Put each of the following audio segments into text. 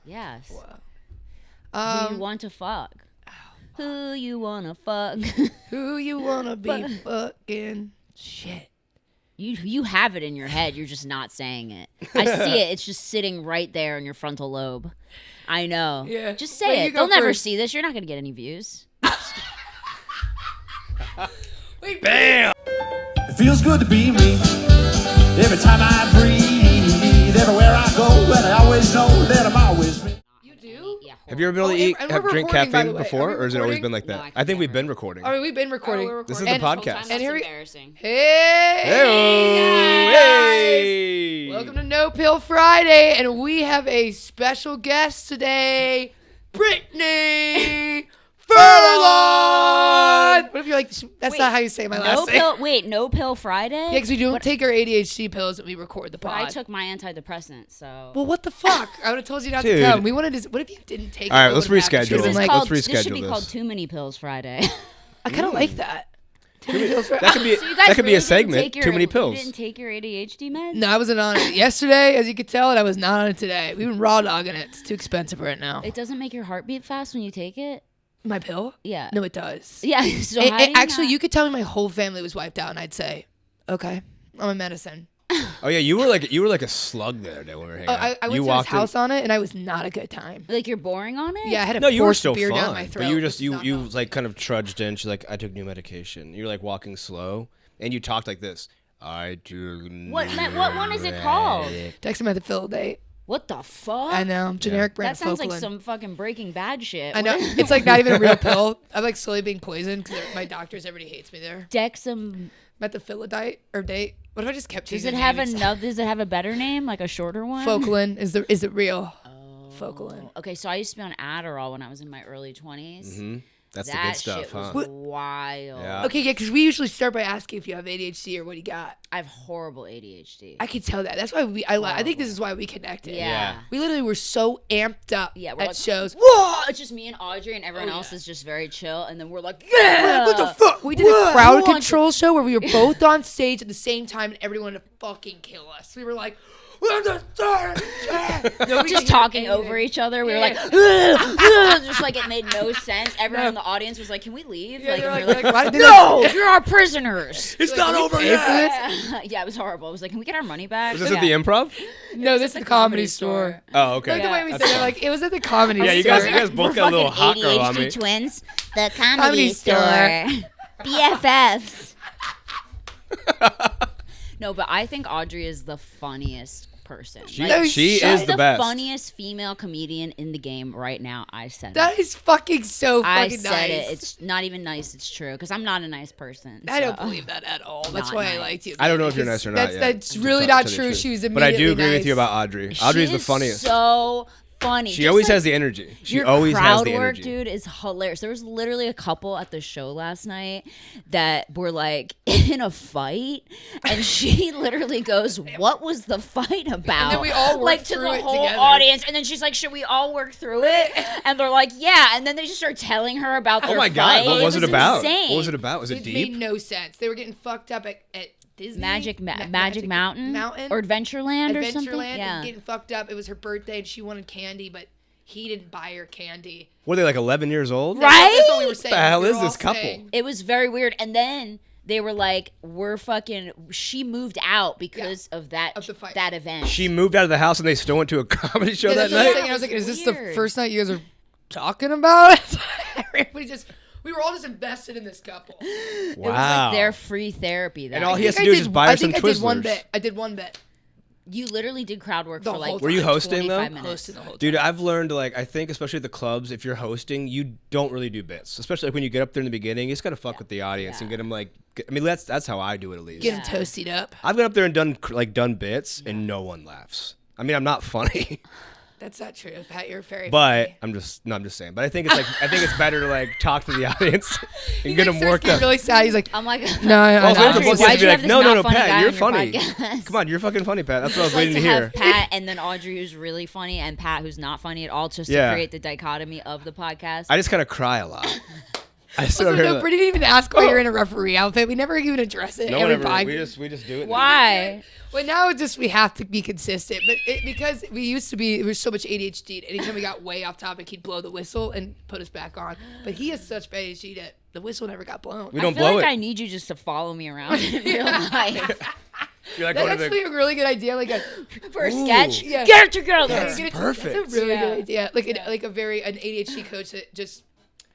Yes. Wow. Who you want to fuck? Who you wanna fuck? Who you wanna be fucking? Shit. You have it in your head. You're just not saying it. I see it. It's just sitting right there in your frontal lobe. I know. Yeah. Just say Wait, it. They'll never see this. You're not gonna get any views. Wait, Bam! It feels good to be me. Every time I breathe, everywhere I go, and I always know that I'm always me. You do? Yeah. Have you ever been able to Oh, and we're drink recording, by caffeine the way. before, Are we or has it always recording? been like No, that? I I think we've can't been remember. recording. I mean, we've been recording. This is the And- podcast. And here we- embarrassing. Hey! Hey! Welcome to No Pill Friday, and we have a special guest today, Brittany Furlan. What if you're like, that's Wait, not how you say my No last name. pill. Wait, no pill Friday. Yeah, because we don't take our ADHD pills and we record the But pod. I took my antidepressant, so. Well, what the fuck? I would have told you not Dude. to come. We wanted to. What if you didn't take? All right, it? let's What would happen? reschedule. Should've been This, like, Let's this should reschedule be this. called Too Many Pills Friday. I kind of like that. That could be So you guys that could be really a segment. didn't take your- Too many pills. You didn't take your ADHD meds? No, I wasn't on it yesterday, as you could tell, and I was not on it today. We've been raw dogging it. It's too expensive right now. It doesn't make your heart beat fast when you take it? My pill? Yeah. No, it does. Yeah. So how do you Actually, not- you could tell me my whole family was wiped out, and I'd say, okay, I'm a medicine. Oh yeah, you were like a slug the other day when we were hanging Oh, out. I went you to his walked in- house on it, and I was not a good time. Like you're boring on it? Yeah, I had to No, you were force still beer down my fine, throat. but you were just which is not you healthy. like kind of trudged in. She's like, I took new medication. You're like walking slow, and you talked like this. I took. What one is it called? Dexamethasone. What the fuck? I know, generic brand. That sounds like Focalin. some fucking Breaking Bad shit. I know. What- It's like not even a real pill. I'm like slowly being poisoned because my doctors, everybody hates me there. Dexam. Methylphenidate or date. What if I just kept Does changing it have names? another? Does it have a better name, like a shorter one? Focalin is it real? Focalin. Okay, so I used to be on Adderall when I was in my early 20s. Mm-hmm. That's the That good stuff, shit huh? was wild. Yeah. Okay, yeah, because we usually start by asking if you have ADHD or what you got. I have horrible ADHD. I could tell that. That's why I think this is why we connected. Yeah. We literally were so amped up Yeah, we're at like, shows. Whoa! It's just me and Audrey, and everyone else is just very chill. And then we're like, yeah! What the fuck? We did a crowd Who wants control show where we were both on stage at the same time and everyone wanted to fucking kill us. We were like, we're the third. Nobody Just could talking hear over anything. each other. We were like, Yeah. just like it made no sense. Everyone in the audience was like, can we leave? Yeah, Like, they're and we like, were like, why did they no, you're our prisoners. It's Like, not "Can we over pay yet. for this?" Yeah, it was horrible. I was like, can we get our money back? Was this Yeah. at the Improv? No, this is the comedy store. Oh, okay. Like the way we That's said it, fine. like it was at the comedy Yeah, you store. guys both got a little hot girl on me. twins, the Comedy store. BFFs. No, but I think Audrey is the funniest person. She No, is she's the best. funniest female comedian in the game right now. I said it. That is fucking so I fucking said nice. it. It's not even nice. It's true because I'm not a nice person. I don't so. believe that at all. That's Not why I nice. liked you. I don't know if you're because nice or not. yet, That's to really tell not the true. truth. She was But I do immediately agree with you nice. about Audrey. She Audrey's the is funniest. So funny. She Just always like, has the energy. She your always has crowd the work, energy. dude, is hilarious. There was literally a couple at the show last night that were like in a fight, and she literally goes, "What was the fight about?" And then we all worked like to through the it whole together. audience, and then she's like, "Should we all work through it?" And they're like, "Yeah." And then they just start telling her about their Oh my God! fight. What was it about? Insane. What was it about? Was it It deep? made no sense. They were getting fucked up at Disney. Magic Mountain or Adventureland or something. Adventureland Yeah. and getting fucked up. It was her birthday and she wanted candy, but he didn't buy her candy. Were they like 11 years old? Right? That's what we were saying. The hell We is were this all couple? saying- It was very weird. And then they were like, she moved out because of that Of the fight. that event. She moved out of the house and they still went to a comedy show Yeah, that that's what I was night. thinking. I was like, is this the Weird. first night you guys are talking about it? We were all just invested in this couple. It was Wow. like their free therapy. That And all he night. has to do is just buy her some I did one Twizzlers. bit. I did one bit. You literally did crowd work The for like whole Were you time. hosting, though? 25 minutes. Hosting the whole time. Dude, I've learned, like, I think especially at the clubs, if you're hosting, you don't really do bits. Especially like when you get up there in the beginning, you just gotta fuck with the audience and get them like. I mean, that's how I do it at least. Get him toasted up. I've been up there and done bits, and no one laughs. I mean, I'm not funny, That's not true, Pat. You're very but funny. I'm just saying. But I think it's better to like talk to the audience and He, get like, them starts worked getting up. really sad. He's like, I'm like, no, I Also, know. the Audrey, book why'd used to be you like, have this no, not funny Pat, guy you're on your funny. podcast? Come on, you're fucking funny, Pat. That's what I was like waiting to to hear. have Pat and then Audrey who's really funny and Pat who's not funny at all, just Yeah. to create the dichotomy of the podcast. I just kind of cry a lot. I still Also, hear no, that. Brittany didn't even ask why you're in a referee outfit. We never even address it. No every one ever. pod. We just do it. now. Why? Well, now it's just we have to be consistent. But because we used to be, there was so much ADHD. Anytime we got way off topic, he'd blow the whistle and put us back on. But he has such bad ADHD that the whistle never got blown. We don't I feel blow like it. I need you just to follow me around in real life You're like That's one of actually a really good idea. Like a for a sketch. Yeah. Get it together. That's perfect. It's a really Yeah. good idea. Like an ADHD coach that just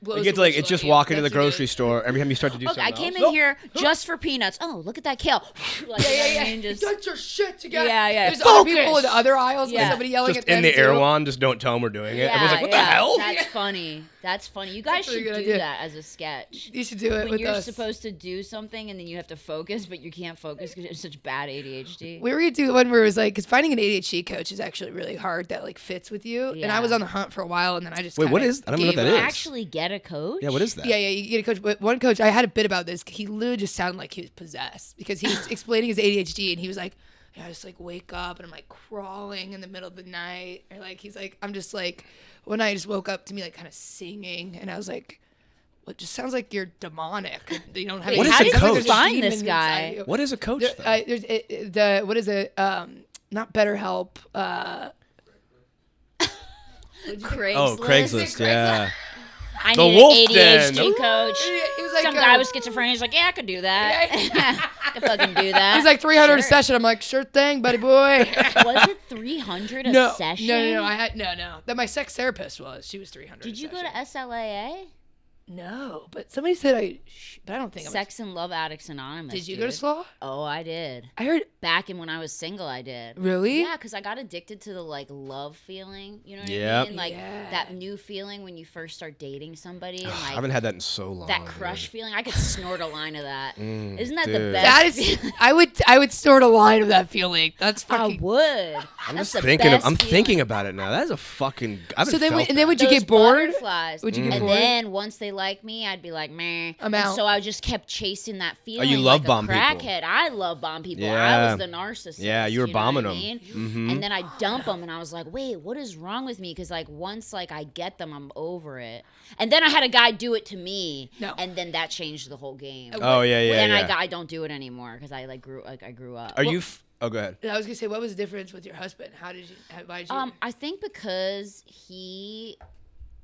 blows. You get the to like whistle it's at just you. walk into the That's a good- grocery store every time you start to do Look, something I came else. in here just for peanuts. Oh, look at that kale. Like, you know what I mean? Just, Get your shit together. Yeah, yeah. There's other people Focus. in the other aisles with Yeah. somebody yelling Just at them in the too. Erewhon, just don't tell them we're doing it. Everyone's like, what the hell? That's funny. That's funny. You guys That's a should really do good idea. that as a sketch. You should do it When with you're us. supposed to do something and then you have to focus, but you can't focus because you have such bad ADHD. We were gonna do one where it was like, because finding an ADHD coach is actually really hard that like fits with you. And I Yeah. was on the hunt for a while, and then I just Wait, what kinda is- I don't know what gave that up. is. Actually get a coach? Yeah, what is that? Yeah, you get a coach. But one coach, I had a bit about this. He literally just sounded like he was possessed because he was explaining his ADHD, and he was like, "Yeah, I just like wake up and I'm like crawling in the middle of the night," or like he's like, "I'm just like," one night I just woke up to me like kind of singing, and I was like, "Well, it just sounds like you're demonic. You don't have." Wait, What is how a did coach? you find demon this inside guy? you. What is a coach though? There's the what is it? Not BetterHelp. Craigslist. Oh, Craigslist. Yeah. I The need Wolf an ADHD Den. coach. It was like Some guy with schizophrenia. He's like, yeah, I could do that. I could fucking do that. He's like 300 a Sure. session. I'm like, sure thing, buddy boy. Was it 300 a no, session? no. I had no. That my sex therapist was. She was 300. Did a you go session. to SLAA? No, but somebody said but I don't think Sex and Love Addicts Anonymous. Did you go to dude. SLAW? Oh, I did. I heard. Back in when I was single, I did. Really? Yeah, because I got addicted to the like love feeling. You know what Yep. I mean? Like Yeah. that new feeling when you first start dating somebody and I like haven't had that in so long. that crush dude. feeling. I could snort a line of that. Not that the dude. best? That is. feeling? I would snort a line of that feeling. That's I fucking. would. I'm That's just the thinking. best I'm thinking feeling. about it now. That is a fucking. I haven't So then, felt and then that. would you Those get bored? butterflies. Would you get and bored? then once they like me, I'd be like, meh. I'm And out. so I just kept chasing that feeling. you love like bomb a people. crackhead. I love bomb people. I Yeah. was the narcissist. Yeah, you were know what bombing I 'em. mean? Mhm. And then I dump them, and I was like, wait, what is wrong with me? Because like once like I get them, I'm over it. And then I had a guy do it to me, No. and then that changed the whole game. Oh yeah, yeah, Then yeah. I don't do it anymore because I grew up. Are you? Oh, go ahead. I was gonna say, what was the difference with your husband? Why did you? I think because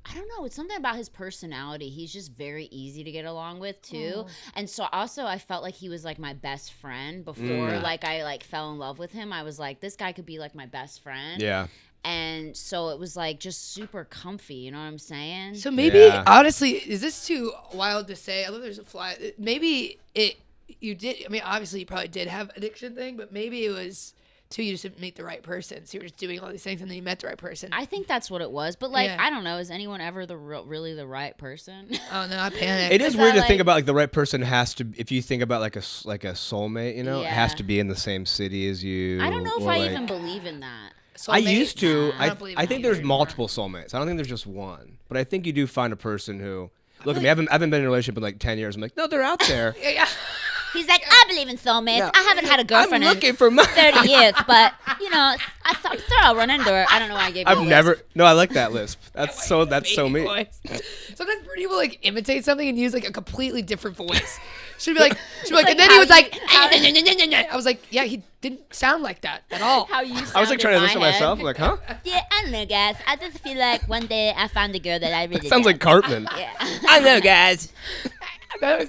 I don't know. It's something about his personality. He's just very easy to get along with too. And so also I felt like he was like my best friend before like I like fell in love with him. I was like, this guy could be like my best friend. Yeah. And so it was like just super comfy. You know what I'm saying? So maybe, Yeah. honestly, is this too wild to say? Although there's a fly, maybe you did. I mean, obviously, you probably did have addiction thing, but maybe it was too you just didn't meet the right person. So you were just doing all these things, and then you met the right person. I think that's what it was. But like, Yeah. I don't know. Is anyone ever really the right person? Oh no, I panicked. It is Is weird that to think like- about like the right person has to. If you think about like a soulmate, you know, it has Yeah. to be in the same city as you. I don't know if or, I like- even believe in that. I Soulmates? used to. I don't believe I in think either there's anymore. multiple soulmates. I don't think there's just one. But I think you do find a person who. Look at me. I haven't been in a relationship in like 10 years. I'm like, no, they're out there. Yeah. He's like, I believe in soulmates. No. I haven't had a girlfriend I'm in looking for my. 30 years, but you know, I thought I'll run into her. I don't know why I gave you a I've list. never. No, I like that lisp. That's so Baby me. voice. Sometimes Brittany will like imitate something and use like a completely different voice. She'd be like, like and then he how was like, you- I was like, yeah, he didn't sound like that at all. How you I was like trying to listen to my head. myself. I'm like, huh? Yeah, I don't know, guys. I just feel like one day I found a girl that I really Sounds like Cartman. Yeah. I know, guys.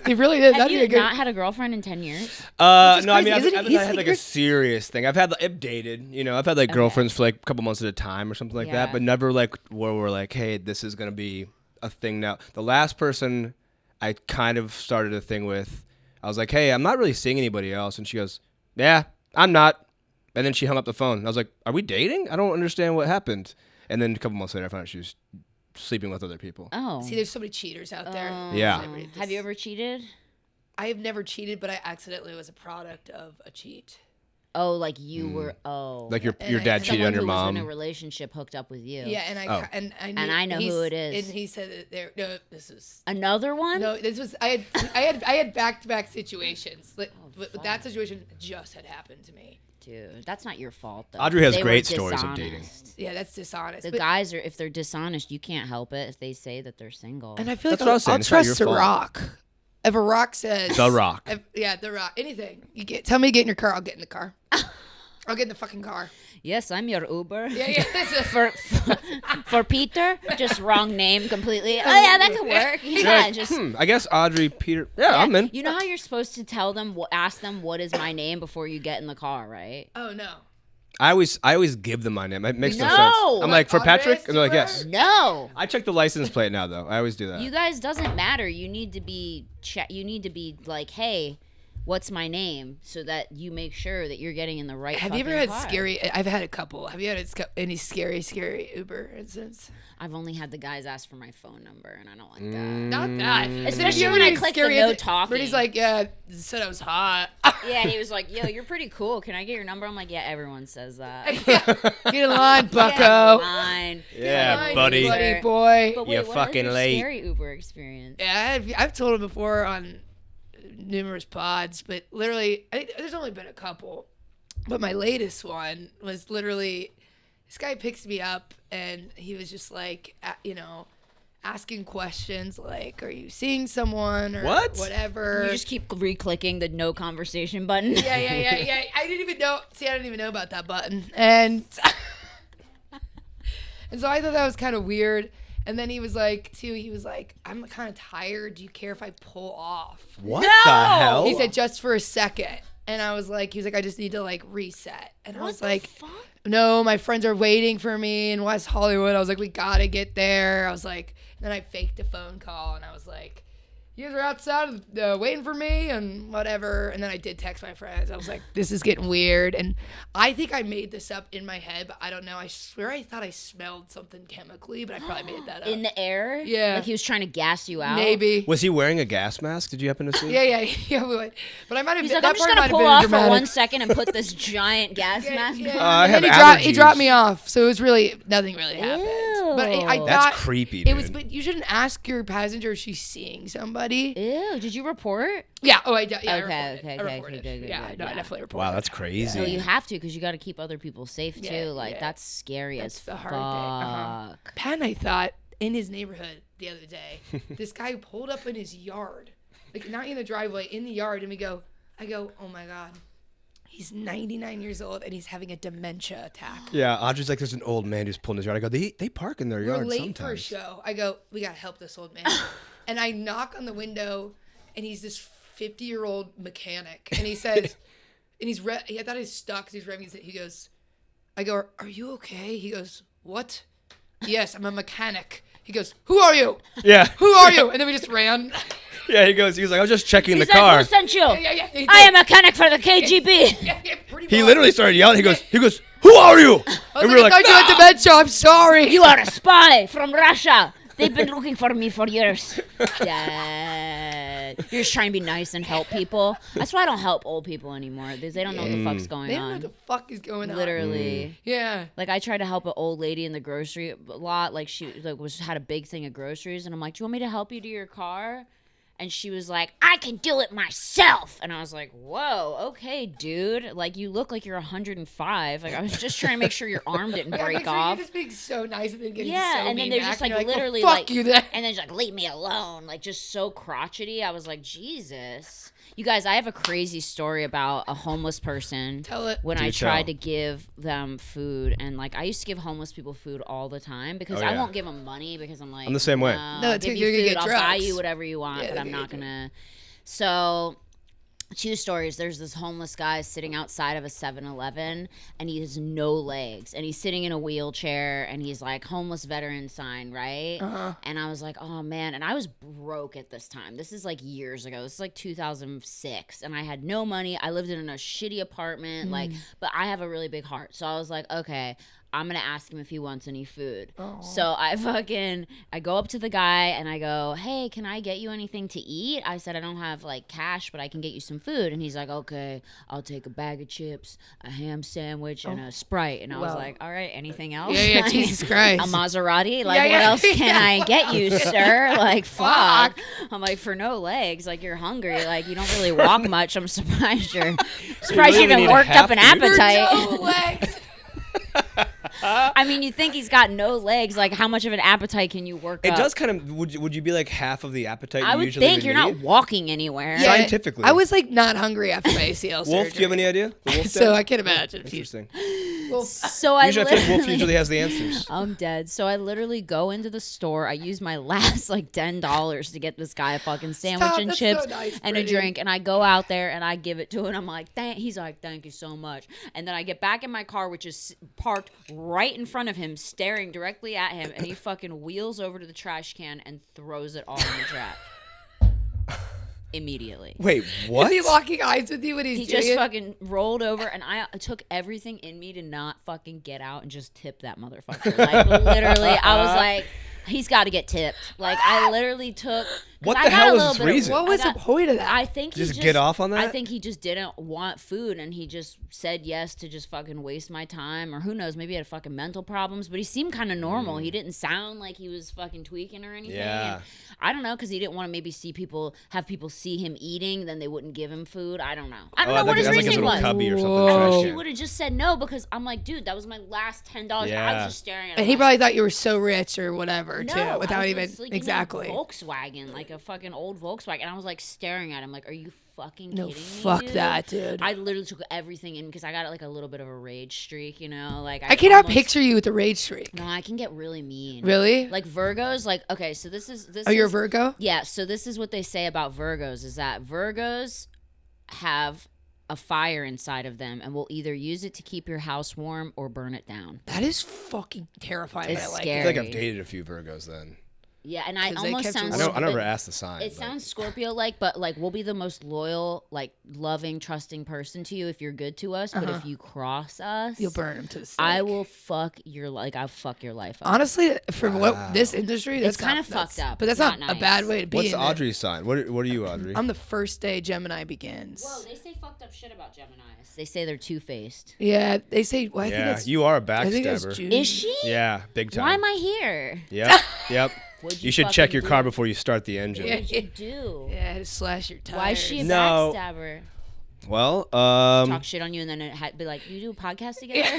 He really did. Have That'd be you a good. not had a girlfriend in 10 years? is No, I mean, crazy, I've isn't he? had like a He's- serious thing. I've dated, you know, I've had like girlfriends for like a couple months at a time or something like that, Yeah. but never like where we're like, hey, this is gonna be a thing now. The last person I kind of started a thing with, I was like, hey, I'm not really seeing anybody else, and she goes, yeah, I'm not, and then she hung up the phone. I was like, are we dating? I don't understand what happened. And then a couple months later, I found out she was sleeping with other people. Oh. See, there's so many cheaters out there. Yeah. Have you ever cheated? I have never cheated, but I accidentally was a product of a cheat. Oh, like you were. Oh. Like your And dad I- cheated Someone on your who was in a mom. relationship hooked up with you. Yeah, and I Oh. and I And I know who it is. And he said that there. No, this is Another one? no. This was I had back-to-back situations. Like, but fuck. that situation just had happened to me. Dude, that's not your fault though. Audrey has They were great stories of dating. dishonest. Yeah, that's dishonest. The But- guys are, if they're dishonest, you can't help it if they say that they're single. and I feel like That's what I was saying. I'll It's not trust your The fault. Rock. If a rock says The Rock. The Rock. Anything. Tell me to get in your car. I'll get in the car. I'll get in the fucking car. Yes, I'm your Uber. Yeah. For Peter, just wrong name completely. Oh yeah, that could work. Yeah, just. I guess Audrey, Peter. Yeah, I'm in. You know how you're supposed to tell them, ask them what is my name before you get in the car, right? Oh no. I always give them my name. It makes no sense. No! I'm like, for Audrey Patrick? And they're like, Stewart? yes. No. I check the license plate now, though. I always do that. You guys doesn't matter. You need to be like, hey, what's my name, so that you make sure that you're getting in the right. Have you ever had car. scary? I've had a couple. Have you had any scary Uber incidents? I've only had the guys ask for my phone number, and I don't like that. Not that. Especially Have when you I ever click the scary no incident- talking. Brittany's like, yeah, said I was hot. Yeah, he was like, yo, you're pretty cool. Can I get your number? I'm like, yeah, everyone says that. Get in line, Yeah, bucko. fine. Yeah, Fine, buddy. buddy boy. But wait, You're what fucking was your late. scary Uber experience? Yeah, I've told him before on numerous pods, but literally, I think there's only been a couple. But my latest one was literally, this guy picks me up, and he was just like, asking questions like, "Are you seeing someone?" or What? whatever. You just keep re-clicking the no conversation button. Yeah. I didn't even know. See, I didn't even know about that button, and so I thought that was kind of weird. And then he was like, I'm kind of tired. Do you care if I pull off? What the hell? He said, just for a second. And I was like, I just need to like reset. And I was like, no, my friends are waiting for me in West Hollywood. I was like, we gotta get there. I was like, and then I faked a phone call, and I was like, you guys are outside waiting for me and whatever. And then I did text my friends. I was like, this is getting weird. And I think I made this up in my head, but I don't know. I swear I thought I smelled something chemically, but I probably made that up. In the air? Yeah. Like he was trying to gas you out? Maybe. Was he wearing a gas mask? Did you happen to see? Yeah. But I might have He's been, like, I'm that just part going might to have pull been off for dramatic. 1 second and put this giant gas mask on. I And have then he dropped allergies. me off, so it was really nothing really happened. But I Ew. thought That's creepy, It was, dude. but you shouldn't ask your passenger if she's seeing somebody. Ew, did you report? Yeah. Oh, I did. Yeah. Okay, I okay, reported. good, Yeah. good, No, I yeah. definitely reported. Wow, that's crazy. No, you have to, because you got to keep other people safe too. Yeah, Like yeah. that's scary That's as the fuck. hard thing. Pat and I thought in his neighborhood the other day, this guy pulled up in his yard, like not in the driveway, in the yard, and I go, oh my god, he's 99 years old and he's having a dementia attack. Yeah, Audrey's like, there's an old man who's pulling his yard. I go, they park in their We're yard late sometimes. for a show. I go, we gotta help this old man, and I knock on the window, and he's this 50-year-old mechanic, and he says, and I thought he's stuck because he's revving. He goes, I go, are you okay? He goes, what? Yes, I'm a mechanic. He goes, who are you? Yeah. Who are you? And then we just ran. Yeah, he was like, I was just checking He's the like, car. who sent you? Yeah. I am a mechanic for the KGB. Yeah, pretty He much. literally started yelling. He goes, who are you? I was And we like, were I thought you "Ah!" had dementia. I'm sorry. You are a spy from Russia. They've been looking for me for years. Dad. You're just trying to be nice and help people. That's why I don't help old people anymore. Because they don't know what the fuck's going They don't know on. what the fuck is going on. Literally. Yeah. Like I tried to help an old lady in the grocery lot. Like she had a big thing of groceries, and I'm like, "Do you want me to help you to your car?" And she was like, "I can do it myself." And I was like, "Whoa, okay, dude. Like you look like you're 105. Like I was just trying to make sure your arm didn't Yeah, break make sure off." You're just being so nice and then getting Yeah, so and then mean they're back, just and like you're literally well, fuck like, you then. and then just like leave me alone, like just so crotchety. I was like, Jesus. You guys, I have a crazy story about a homeless person. Tell it. When Do I tell. tried to give them food, and like I used to give homeless people food all the time because Oh, I yeah. won't give them money because I'm like, I'm the same way. No, I'll it's give 'cause you you're gonna food, get I'll buy drugs. you whatever you want, Yeah, but they're I'm gonna not get gonna. So, two stories. There's this homeless guy sitting outside of a 7-Eleven, and he has no legs, and he's sitting in a wheelchair, and he's like homeless veteran sign, right? Uh-huh. And I was like, oh man, and I was broke at this time. This is like years ago. This is like 2006, and I had no money. I lived in a shitty apartment, like, but I have a really big heart, so I was like, okay, I'm gonna ask him if he wants any food. So I go up to the guy and I go, hey, can I get you anything to eat? I said I don't have like cash, but I can get you some food. And he's like, okay, I'll take a bag of chips, a ham sandwich, and a Sprite. And I was like, all right, anything else? Yeah, Jesus Christ. A Maserati? Like, what else can I get you, sir? Like, fuck. I'm like, for no legs, like, you're hungry. Like, you don't really walk much. I'm surprised you even worked up an appetite. No legs. I mean, you think he's got no legs. Like, how much of an appetite can you work up? It does kind of. Would you be like half of the appetite? I you would usually think you're not need? walking anywhere. Yeah, Scientifically. I was like not hungry after my ACL surgery. Wolf, do you have any idea? The wolf So den? I can imagine. Interesting. So I Usually I feel literally, Wolf usually has the answers. I'm dead. So I literally go into the store. I use my last like $10 to get this guy a fucking sandwich Stop, and that's chips so nice, and a Brittany. drink. And I go out there and I give it to him. I'm like, he's like, thank you so much. And then I get back in my car, which is parked right in front of him, staring directly at him. And he fucking wheels over to the trash can and throws it all in the trap. Immediately. Wait, what? Is he locking eyes with you when he's He doing just it? fucking rolled over, and I took everything in me to not fucking get out and just tip that motherfucker. Like, literally, I was like, he's got to get tipped. Like, I literally took. What I the got hell a was little his bit of- reason? What was the point of that? I think he Just get off on that? I think he just didn't want food, and he just said yes to just fucking waste my time, or who knows, maybe he had fucking mental problems, but he seemed kind of normal. He didn't sound like he was fucking tweaking or anything. Yeah. And I don't know, because he didn't want to maybe have people see him eating, then they wouldn't give him food. I don't know. I don't know what his like his reasoning little was. cubby or something. Whoa. Trash He can. would have just said no, because I'm like, dude, that was my last $10. I Yeah. was just staring at him. And he like, probably thought you were so rich or whatever, no, too, without I even was, like, in a exactly. Volkswagen, like a fucking old Volkswagen. And I was like staring at him, like, are you fucking No, kidding me? fuck dude? that, dude. I literally took everything in because I got like a little bit of a rage streak, you know? Like I cannot almost- picture you with a rage streak. No, I can get really mean. Really? Like Virgos, like okay, so this is. Oh, you're a Virgo? Yeah, so this is what they say about Virgos is that Virgos have a fire inside of them and will either use it to keep your house warm or burn it down. That is fucking terrifying. It's I like scary. I feel like I've dated a few Virgos then. Yeah, and I 'Cause they almost kept you sound. warm. I never asked the sign. It but- sounds Scorpio-like, but like we'll be the most loyal, like loving, trusting person to you if you're good to us. But if you cross us, You'll burn him to the stake. I will fuck your I'll fuck your life up. Honestly, for what this industry, that's It's kinda not- fucked that's- up. But It's that's not not a nice. bad way to be. What's in it. Audrey's sign? What are you, Audrey? I'm the first day Gemini begins. Whoa, they say fucked up shit about Geminis. They say they're two-faced. Yeah, they say. Well, I think yeah, that's. you are a I think that's backstabber. June. Is she? Yeah, big time. Why am I here? Yep, yep. What'd You should check fucking your do? car before you start the engine. Yeah. What'd you do? Yeah, to slash your tires. Why is she a No. backstabber? Well, Talk shit on you and then be like, you do a podcast together?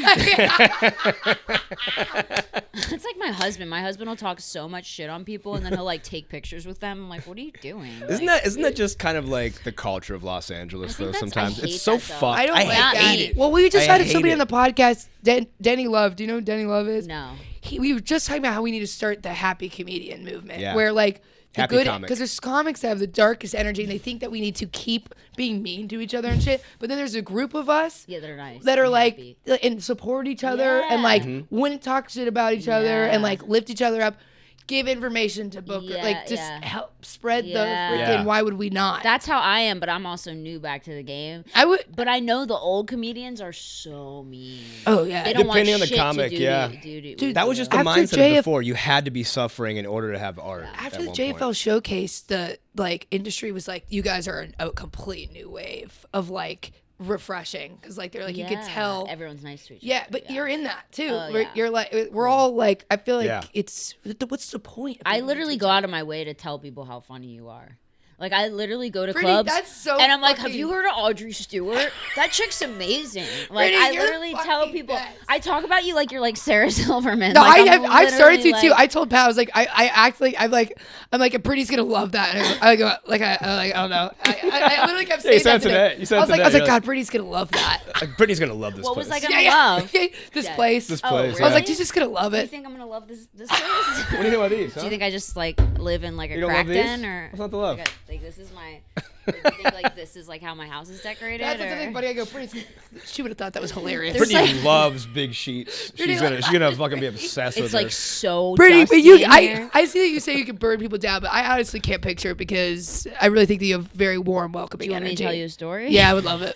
It's like my husband. My husband will talk so much shit on people and then he'll like take pictures with them. I'm like, what are you doing? isn't Like, that just kind of like the culture of Los Angeles I think though? that's- I Sometimes hate it's so that, though. fucked. I don't like Not that. me. Well, we just I had hate somebody it. on the podcast, Denny Love. Do you know who Denny Love is? No. We were just talking about how we need to start the happy comedian movement, Yeah. where like the Happy good, comic. because there's comics that have the darkest energy and they think that we need to keep being mean to each other and shit. But then there's a group of us Yeah, they're nice. that are I'm like happy. and support each other and Yeah. like Mm-hmm. wouldn't talk shit about each other and Yeah. like lift each other up, give information to Booker, Yeah, like just yeah. help spread Yeah. the freaking. Yeah. Why would we not? That's how I am, but I'm also new back to the game. I would. But I know the old comedians are so mean. Oh yeah. They don't want Depending on the shit comic, to do yeah. to That was just the After mindset JF of before. You had to be suffering in order to have art. After at the one JFL point. showcase, the like industry was like, you guys are a complete new wave of like refreshing because like they're like you could tell. everyone's nice to each other. Yeah, but you're in that too. Oh, Where yeah. You're like we're all like I feel like Yeah. it's what's the point? of I being literally mean to go each out of my way to tell people how funny you are. Like I literally go to Brittany, clubs that's so and I'm like, have fucking- you heard of Audrey Stewart? That chick's amazing. Like Brittany, I you're literally tell fucking people. best. I talk about you like you're like Sarah Silverman. No, like, I've started to literally, too. like- I told Pat I was like I act like I'm like Brittany's gonna love that. And I go like I don't know. I literally kept saying you said that today. today. You said I was like today. You're God, Brittany's gonna love that. Like, Brittany's gonna love this What place. was I gonna love? This Yeah. place. This Oh, place. really? I was like, yeah. she's just gonna love Do you it. think I'm gonna love this place? What do you think about these? Do Huh? you think I just like live in like a You don't love crack these? den or What's not to love? Like this is my. Do you think like this is like how my house is decorated? That's or? the thing, buddy. I go, Brittany's. She would have thought that was hilarious. There's Brittany like- loves big sheets. She's gonna fucking be obsessed with It's like her. so. Brittany, dusty but you, in here. I see that you say you can burn people down, but I honestly can't picture it because I really think that you have very warm, welcoming Do you want me energy. to tell you a story? Yeah, I would love it.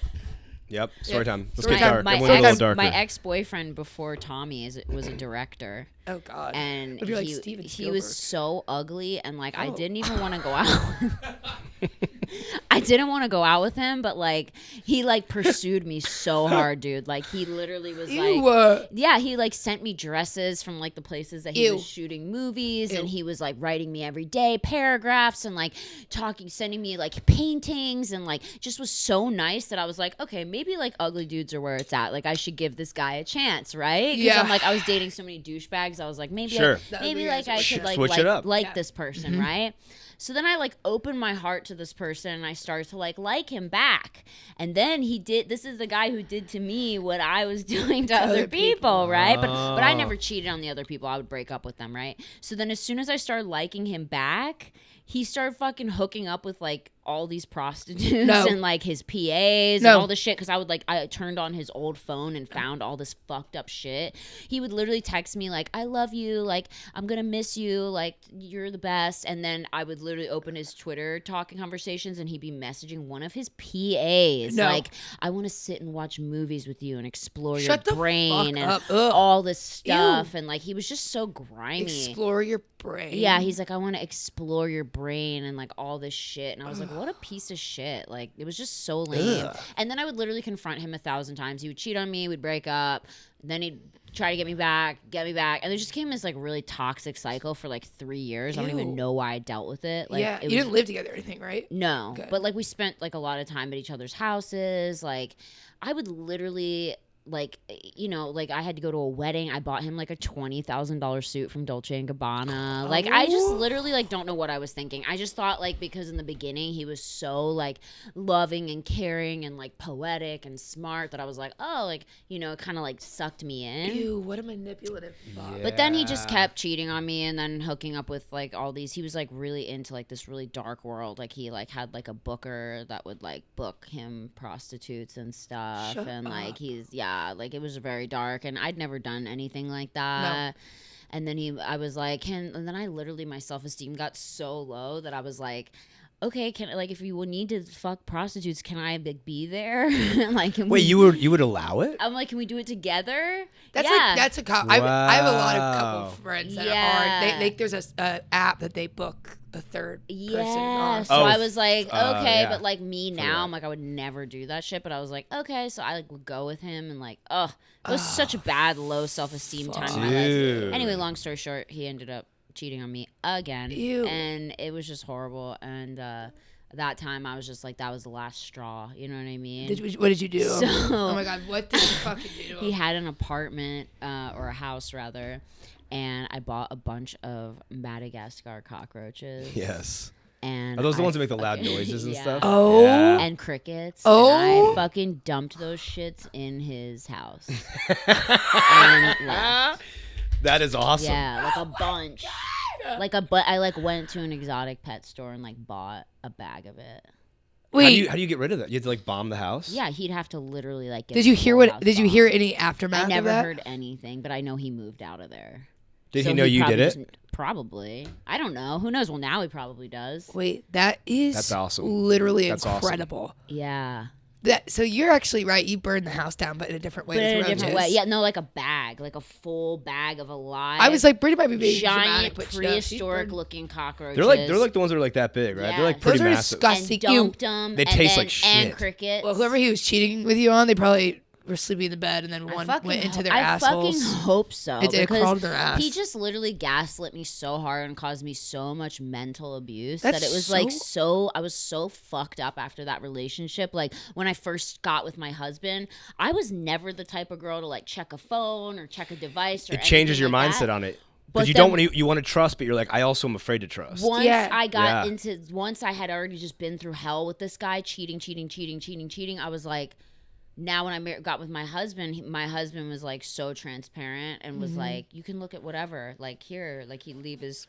Yep. Story time. Let's Story get time. dark. My Everyone's a little ex, darker. my ex-boyfriend before Tommy was a director. Oh God. And It'd be like he Steven was Spielberg. so ugly, and like I Oh. didn't even want to go out. I didn't want to go out with him, but like he like pursued me so hard, dude. Like he literally was like, yeah, he like sent me dresses from like the places that he was shooting movies, and he was like writing me every day paragraphs and like sending me like paintings, and like just was so nice that I was like, okay, maybe like ugly dudes are where it's at. Like I should give this guy a chance, right? Because Yeah. I'm like I was dating so many douchebags. I was like maybe Sure. maybe like I could Switch it up. like this person, right? So then I like opened my heart to this person, and I started to like him back. And then this is the guy who did to me what I was doing to other people, right? But I never cheated on the other people. I would break up with them, right? So then as soon as I started liking him back, he started fucking hooking up with like all these prostitutes and like his PAs and all this shit, because I turned on his old phone and found all this fucked up shit. He would literally text me like, I love you, like I'm gonna miss you, like you're the best. And then I would literally open his Twitter talking conversations, and he'd be messaging one of his PAs like, I want to sit and watch movies with you and explore your brain and all this stuff. And like he was just so grimy. Explore your brain. Yeah, he's like, I want to explore your brain and like all this shit. And I was like, what a piece of shit. Like it was just so lame. And then I would literally confront him 1,000 times. He would cheat on me, we'd break up, then he'd try to get me back. And it just came this like really toxic cycle for like 3 years. I don't even know why I dealt with it. Like, you didn't live together or anything, right? No. Good. But like we spent like a lot of time at each other's houses. Like I would literally like, you know, like I had to go to a wedding. I bought him like a $20,000 suit from Dolce & Gabbana. Like I just literally like don't know what I was thinking. I just thought like because in the beginning he was so like loving and caring and like poetic and smart that I was like, oh, like, you know, it kind of like sucked me in. Ew, what a manipulative fuck. But then he just kept cheating on me and then hooking up with like all these. He was like really into like this really dark world. Like he like had like a booker that would like book him prostitutes and stuff. Like he's like it was very dark, and I'd never done anything like that. No. And then I was like, and then I literally, my self-esteem got so low that I was like, okay, like if you would need to fuck prostitutes, can I be there? Like, you would allow it? I'm like, can we do it together? That's yeah. I have a lot of couple friends that are there's a app that they book a third person on. So I was like, okay, but like me now, I'm like, I would never do that shit. But I was like, okay, so I like would go with him, and like, it was such a bad, low self-esteem time in my life. Anyway, long story short, he ended up cheating on me again. And it was just horrible. And that time I was just like, that was the last straw, you know what I mean? What did you do? So, oh my god, what did you fucking do? He had an apartment or a house rather, and I bought a bunch of Madagascar cockroaches. Yes. And are those the ones that make the loud noises and stuff? Oh. Yeah. And crickets. Oh. And I fucking dumped those shits in his house. And left. That is awesome. Yeah, like a bunch. I like went to an exotic pet store and like bought a bag of it. Wait, how do you get rid of that? You have to like bomb the house? Yeah, he'd have to like get Did you hear any aftermath I never of that? heard anything, but I know he moved out of there. Did he know you did it? Probably. I don't know. Who knows? Well, now he probably does. Wait, that's awesome. Literally incredible. Awesome. Yeah. So you're actually right. You burned the house down, but in a different way. But in a different way. Yeah, no, like a bag, like a full bag of alive. I was like, Brittany might be being giant, dramatic, prehistoric-looking cockroaches. They're like the ones that are like that big, right? Yeah. They're like pretty Those are massive. Disgusting. And dumped them. They taste like shit. And crickets. Well, whoever he was cheating with you on, they probably were sleeping in the bed, and then one went into their assholes. I fucking hope so. It crawled in their ass. He just literally gaslit me so hard and caused me so much mental abuse that it was like I was so fucked up after that relationship. Like when I first got with my husband, I was never the type of girl to like check a phone or check a device. Or it changes your mindset on it. Because you want to trust, but you're like, I also am afraid to trust. Once I had already just been through hell with this guy, cheating, I was like, now when I got with my husband was like so transparent and was like, you can look at whatever, like here, like he'd leave his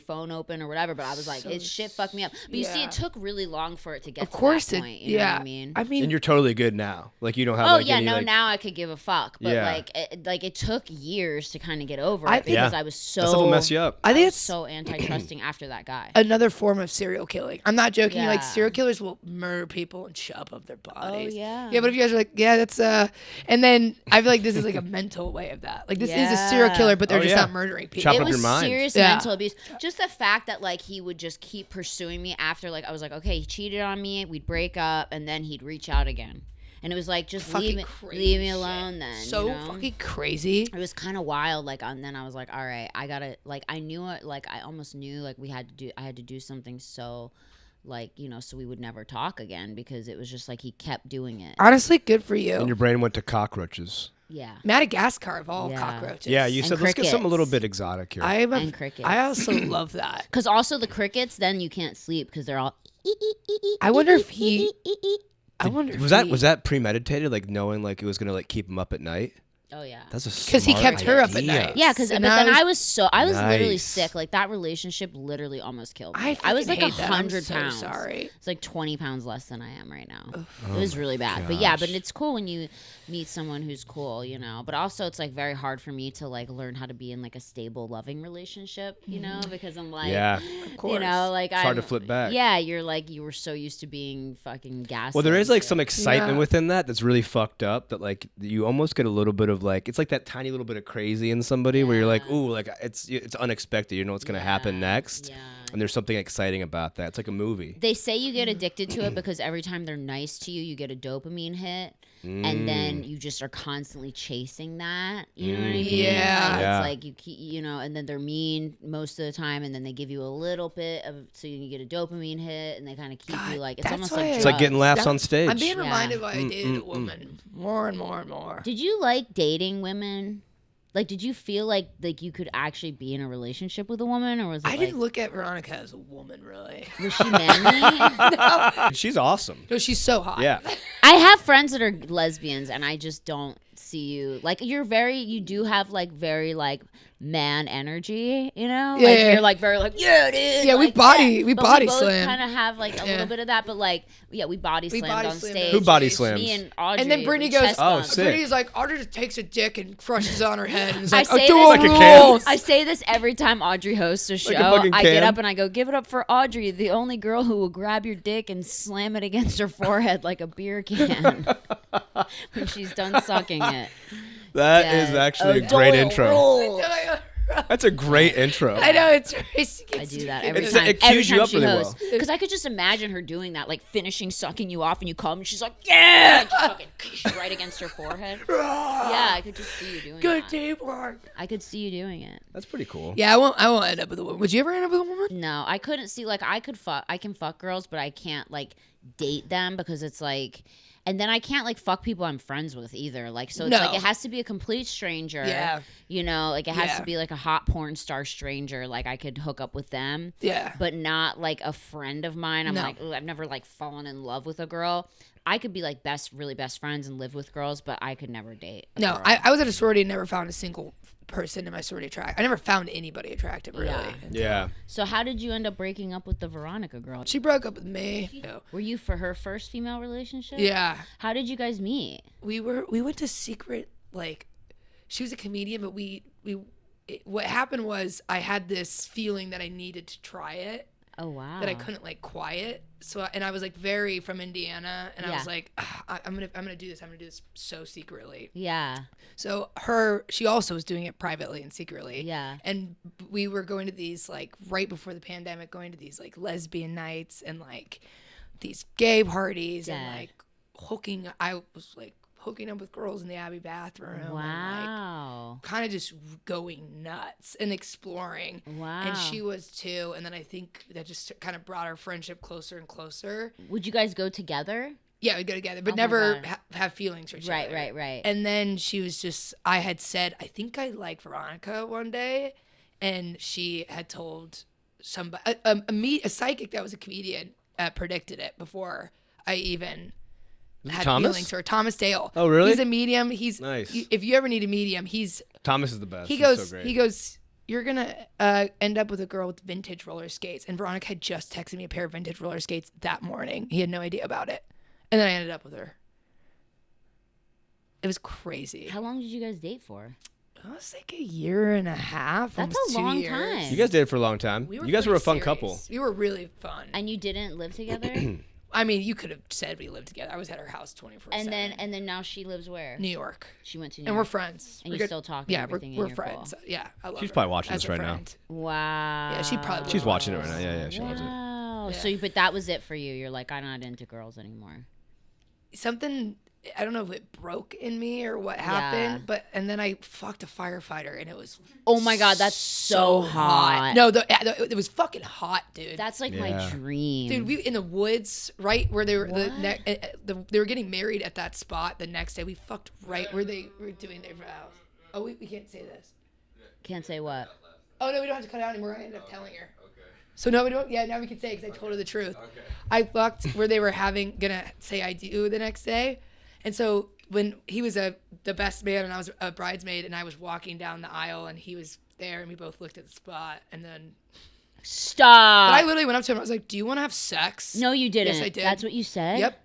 phone open or whatever, but I was like, it shit fucked me up. But you see, it took really long for it to get to that point. You know what I mean? And you're totally good now. Like you don't have. Oh like, yeah, any, no. like, now I could give a fuck, but it took years to kind of get over it because I was so. That stuff will mess you up. I think it's so anti-trusting after that guy. Another form of serial killing. I'm not joking. Like serial killers will murder people and chop up their bodies. Oh yeah. Yeah, but if you guys are like, yeah, that's and then I feel like this is like a mental way of that. Like this is a serial killer, but they're just not murdering people. Chop it up was your mind. Serious mental abuse. Just the fact that like he would just keep pursuing me after like I was like, okay, he cheated on me, we'd break up, and then he'd reach out again. And it was like, just leave me alone then. So fucking crazy. It was kind of wild. Like, and then I was like, all right, I gotta, like, I knew it, like, I almost knew, like, I had to do something so, like, you know, so we would never talk again because it was just like he kept doing it. Honestly, good for you. And your brain went to cockroaches. Yeah. Madagascar of all cockroaches. Yeah, you said let's get something a little bit crickets. exotic here. And crickets. I also love that. Because also the crickets, then you can't sleep because they're all. I wonder if he. I wonder. Was that premeditated? Like knowing like it was gonna like keep him up at night? Oh yeah. That's a because he kept her up at idea. night. Yeah, because but then I was literally Nice. sick. Like that relationship literally almost killed me. I I was like fucking hate that. I'm 100 so pounds. sorry. It's like 20 pounds less than I am right now. Oh It was really bad. But yeah, but gosh. it's cool when you meet someone who's cool, you know. But also it's like very hard for me to like learn how to be in like a stable, loving relationship, you know, because I'm like, Yeah. Of course. you know, like It's hard to flip back. Yeah, you're like you were so used to being fucking gaslit. Well, there is and like shit. some excitement Yeah. within that that's really fucked up. That like you almost get a little bit of like it's like that tiny little bit of crazy in somebody where you're like, ooh, like it's unexpected. You know what's gonna happen next, Yeah. and there's something exciting about that. It's like a movie. They say you get addicted to it because every time they're nice to you, you get a dopamine hit. And then you just are constantly chasing that. You know what I mean? Yeah. Like, Yeah. It's like you keep, you know, and then they're mean most of the time, and then they give you a little bit of, so you get a dopamine hit, and they kind of keep you like, it's that's almost why like It's like getting drugs. laughs on stage. I'm being Yeah. reminded why I dated a woman more and more and more. Did you like dating women? Like, did you feel like you could actually be in a relationship with a woman, or was it I like, didn't look at Veronica as a woman, really. was she manly? She's awesome. No, she's so hot. Yeah. I have friends that are lesbians, and I just don't see you like you do have like very like man energy, you know? Yeah, like, yeah. you're like very like, yeah, dude. Yeah, we like, body But slam. kind of have like a little bit of that, but like, yeah, we body slammed body on slammed. stage. Who body slams? Me and Audrey. And then Brittany we goes, chest "Oh, bumped. sick." Brittany's like, Audrey just takes a dick and crushes it on her head and is I like, say do this- a Like a can? rules. I say this every time Audrey hosts a show. fucking I get can? up and I go, give it up for Audrey, the only girl who will grab your dick and slam it against her forehead like a beer can when she's done sucking it. That is actually a great intro. That's a great intro. I know, it's I do that every It's- time. it Every cues you time up she really hosts. well. Because I could just imagine her doing that, like finishing sucking you off, and you come, and she's like, "Yeah!" And just fucking right against her forehead. Yeah, I could just see you doing Good that. teamwork. I could see you doing it. That's pretty cool. Yeah, I won't end up with a woman. Would you ever end up with a woman? No, I couldn't see. Like, I can fuck girls, but I can't like date them because it's like. And then I can't like fuck people I'm friends with either. Like, so it's No. like it has to be a complete stranger. Yeah. You know, like it has Yeah. to be like a hot porn star stranger. Like I could hook up with them. Yeah. But not like a friend of mine. I'm No. like, ooh, I've never like fallen in love with a girl. I could be like really best friends and live with girls, but I could never date. A No, girl. I was at a sorority and never found a single person in my sorority attractive. I never found anybody attractive, really. Yeah. Yeah. So how did you end up breaking up with the Veronica girl? She broke up with me. Were you for her first female relationship? Yeah. How did you guys meet? We went to secret, like, she was a comedian, but what happened was I had this feeling that I needed to try it, Oh wow. that I couldn't like quiet. So, and I was like very from Indiana, and I Yeah. was like, I'm gonna do this. I'm gonna do this so secretly. Yeah. So she also was doing it privately and secretly. Yeah. And we were going to these, like, right before the pandemic, going to these like lesbian nights and like these gay parties and Yeah. like I was like hooking up with girls in the Abbey bathroom. And, like, Wow. kind of just going nuts and exploring. Wow. And she was too. And then I think that just kind of brought our friendship closer and closer. Would you guys go together? Yeah, we'd go together, but Oh my never God. have feelings for each Right, other. right. And then she was just, I had said, I think I like Veronica one day. And she had told somebody, a psychic that was a comedian predicted it before I even had Thomas? feelings for her. Thomas Dale. Oh, really? He's a medium. He's Nice. If you ever need a medium, Thomas is the best. he He's goes, so great. you're gonna end up with a girl with vintage roller skates. And Veronica had just texted me a pair of vintage roller skates that morning. He had no idea about it. And then I ended up with her. It was crazy. How long did you guys date for? It was like a year and a half. That's almost a long 2 years. time. You guys did it for a long time. You guys were a fun serious. couple. We were really fun. And you didn't live together? I mean, you could have said we lived together. I was at her house 24/7. And then now she lives where? New York. She went to New And York. we're friends. And we're you good. still talk and Yeah, everything, we're and you're friends. cool. Yeah, I love She's her probably watching as this a right now. friend. Wow. Yeah, she probably She's will. watching it right now. Yeah, she loves it. Wow. Yeah. So, but that was it for you. You're like, I'm not into girls anymore. Something, I don't know if it broke in me or what happened, but and then I fucked a firefighter and it was Oh my God, that's so hot. No, it was fucking hot, dude. That's like my Yeah. dream. Dude, we in the woods, right where they were What? they were getting married at that spot. The next day, we fucked right where they were doing their vows. Oh, we can't say this. Can't say what. Oh no, we don't have to cut it out anymore. I ended up telling her. So no, we don't. Yeah, now we can say because I told her the truth. I fucked where they were gonna say I do the next day, and so when he was the best man and I was a bridesmaid and I was walking down the aisle and he was there and we both looked at the spot and then. Stop. But I literally went up to him. I was like, "Do you want to have sex?" No, you didn't. Yes, I did. That's what you said? Yep.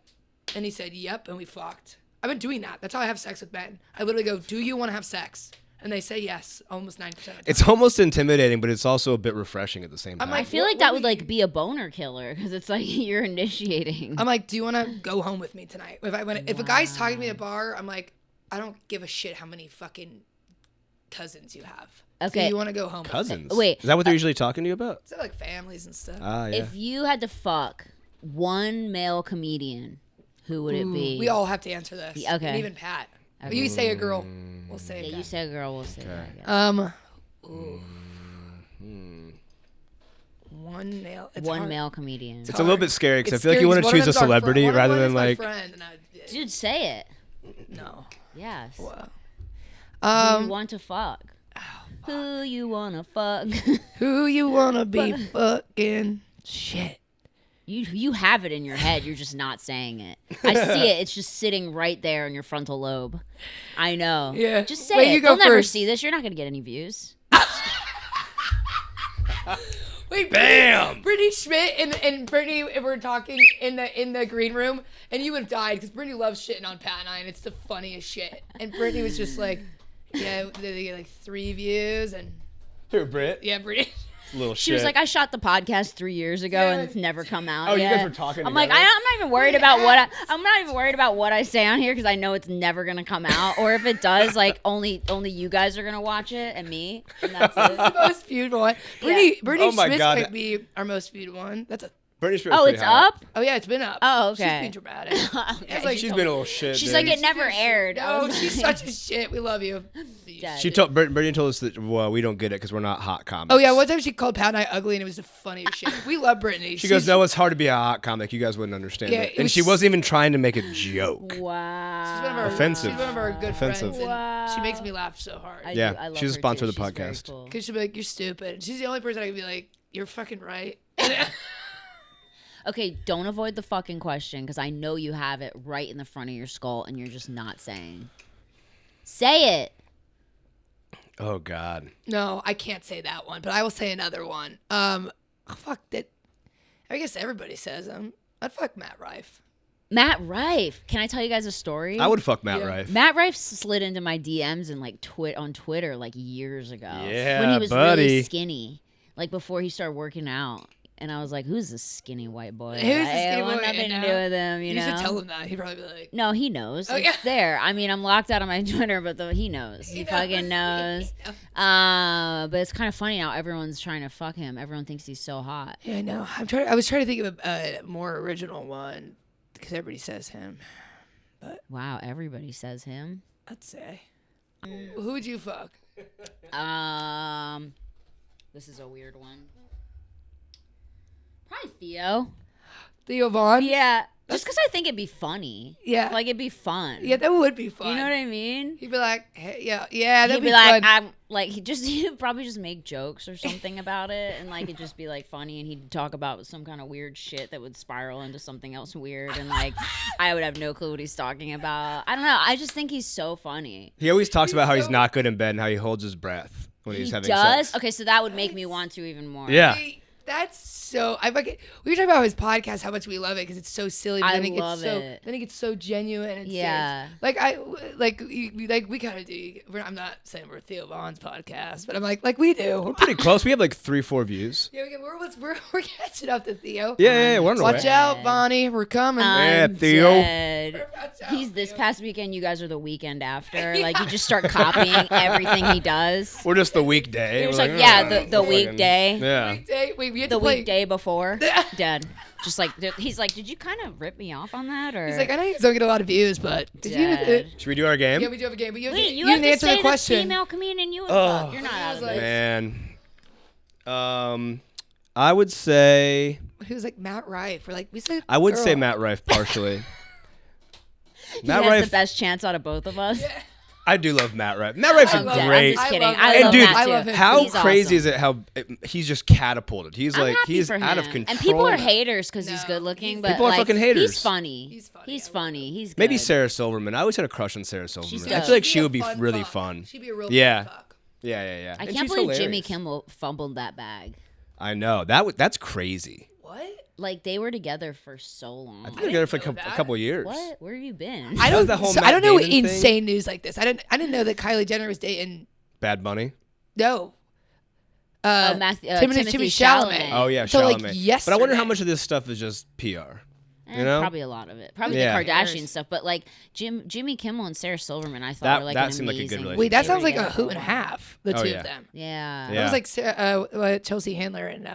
And he said, "Yep," and we fucked. I've been doing that. That's how I have sex with men. I literally go, "Do you want to have sex?" And they say yes, almost 90% of the time. It's almost intimidating, but it's also a bit refreshing at the same time. I'm I like, feel what- like that what would do like you- be a boner killer because it's like you're initiating. I'm like, "Do you want to go home with me tonight?" If a guy's talking to me at a bar, I'm like, "I don't give a shit how many fucking cousins you have. Okay. Do you want to go home?" Cousins. Wait, Is that what they're usually talking to you about? So like families and stuff. Ah, yeah. If you had to fuck one male comedian, who would it be? We all have to answer this. Okay. And even Pat. Okay. You say a girl. We'll say a Yeah, guy. you say a girl, we'll say that. I guess. One male. It's One hard. male comedian. It's a little bit scary because I It's feel like you scary want to 'cause one of choose a them's our fri- celebrity one of rather them than is my like. friend, and Dude, say it. no. Yes. Wow. Who you want to fuck? Who you wanna fuck? Who you wanna be fucking? Shit. You have it in your head. You're just not saying it. I see it. It's just sitting right there in your frontal lobe. I know. Yeah. Just say Wait, it. you go They'll never first. see this. You're not gonna get any views. Wait, Bam! Brittany Schmidt and Brittany were talking in the green room, and you would have died because Brittany loves shitting on Pat and I, and it's the funniest shit. And Brittany was just like, "Yeah, they get like 3 views," and Who, Britt? yeah, Brittany. Little She was like, I shot the podcast 3 years ago Yeah. and it's never come out. Oh, you yet. guys were talking I'm like, together? I'm not even worried about I'm not even worried about what I say on here because I know it's never gonna come out. Or if it does, like only you guys are gonna watch it and me, and that's it. The most viewed one. Brittany Oh my Schmidt God. might be our most viewed one. That's a. Britney Spears. Oh, it's up. Oh yeah, it's been up. Oh, She's okay. being dramatic. Okay. It's like, She's been a little shit. She's dude. like, it never aired. I No, was she's like- such a shit. We love you. Dead. She told Brittany told us that we don't get it because we're not hot comics. Oh yeah, one time she called Pat and I ugly, and it was the funniest shit. We love Brittany. She goes, "No, it's hard to be a hot comic. You guys wouldn't understand Yeah, it." it And was- she wasn't even trying to make a joke. Wow. She's one of our, Offensive. She's one of our good Offensive. friends. And Wow. She makes me laugh so hard. I Yeah, do- I love she's a her sponsor too. of the She's very podcast. cool. Because she'll be like, "You're stupid." She's the only person I can be like, "You're fucking right." Okay, don't avoid the fucking question because I know you have it right in the front of your skull and you're just not saying. Say it. Oh God. No, I can't say that one, but I will say another one. Fuck that. I guess everybody says them. I'd fuck Matt Rife. Matt Rife. Can I tell you guys a story? I would fuck Matt Yeah. Rife. Matt Rife slid into my DMs and like on Twitter like years ago. Yeah, when he was buddy. really skinny, like before he started working out. And I was like, "Who's this skinny white boy? Who's this I skinny want boy?" nothing to And, do with him." You know. should tell him that. He'd probably be like, No, he knows. Oh, It's yeah. there. I mean, I'm locked out of my Twitter, but he knows. He fucking knows. But it's kind of funny how everyone's trying to fuck him. Everyone thinks he's so hot. "Yeah, I know." I was trying to think of a more original one because everybody says him. Wow, everybody says him. I'd say. Who would you fuck? This is a weird one. Probably Theo. Theo Vaughn? Yeah, just because I think it'd be funny. Yeah. Like it'd be fun. Yeah, that would be fun. You know what I mean? He'd be like, "Hey, yeah, that'd He'd be be like, fun." I'm like he'd probably just make jokes or something about it, and like it'd just be like funny, and he'd talk about some kind of weird shit that would spiral into something else weird, and like I would have no clue what he's talking about. I don't know. I just think he's so funny. He always talks about how he's not good in bed and how he holds his breath when he's He having does? sex. Okay, so that would make me want to even more. Yeah. That's so. We were talking about his podcast, how much we love it because it's so silly. But I then love it. Then it gets so genuine. And Yeah. serious. We kind of do. I'm not saying we're Theo Vaughn's podcast, but I'm like we do. We're pretty close. We have like 3-4 views. Yeah, we're catching up to Theo. Yeah, we're on the Watch way. out, Bonnie. We're coming. Yeah, I'm Theo. dead. Watch out, He's this Theo. past weekend. You guys are the weekend after. Like, you just start copying everything he does. We're just the weekday. You're just We're like, yeah, the fucking- weekday. Yeah. Weekday. Wait, we had The to play. weekday before. Dead. Just like, he's like, did you kind of rip me off on that? Or He's like, I know you guys don't get a lot of views, but did you? Dead. Should we do our game? Yeah, we do have a game, but you, Wait, you didn't have to answer say the question. the female comedian you would Oh. fuck. You're not out of like- this. Man. I would say He was like Matt Rife. We're like, we said. I would girl. say Matt Rife partially. He Matt has Rife. the best chance out of both of us. I do love Matt Rife. Matt Rife's I'm dead. I'm great. just I kidding. love I him. love And dude, Matt I too. love him. How He's crazy awesome. is it how he's just catapulted? He's I'm like happy he's for out of him. control. And people are now. haters because he's No, good looking, he's- but People are like, fucking haters. He's funny. He's funny. He's I love funny. He's good. Maybe Sarah Silverman. I always had a crush on Sarah Silverman. She's I dope. feel like She'd she would be a really fuck. fun. She'd be a real Yeah. fun fuck. Yeah. I And can't she's believe Jimmy hilarious. Kimmel fumbled that bag. I know that's crazy. What? Like, they were together for so long. I've been together for a know couple, that. a couple of years. What? Where have you been? I That was don't. the whole so I Matt don't know Damon thing. insane news like this. I didn't know that Kylie Jenner was dating. Bad Bunny. No. Timothy Chalamet. Oh yeah, So, like, Chalamet. But I wonder how yesterday- much of this stuff is just PR. You know? Probably a lot of it. Probably Yeah. the Kardashian stuff. But like Jimmy Kimmel and Sarah Silverman, I thought That- were like that an seemed like a good amazing. relationship. Wait, that they were sounds like a together hoot for and a while. half. The Oh, two yeah. of them. Yeah. It Yeah. was like Chelsea Handler and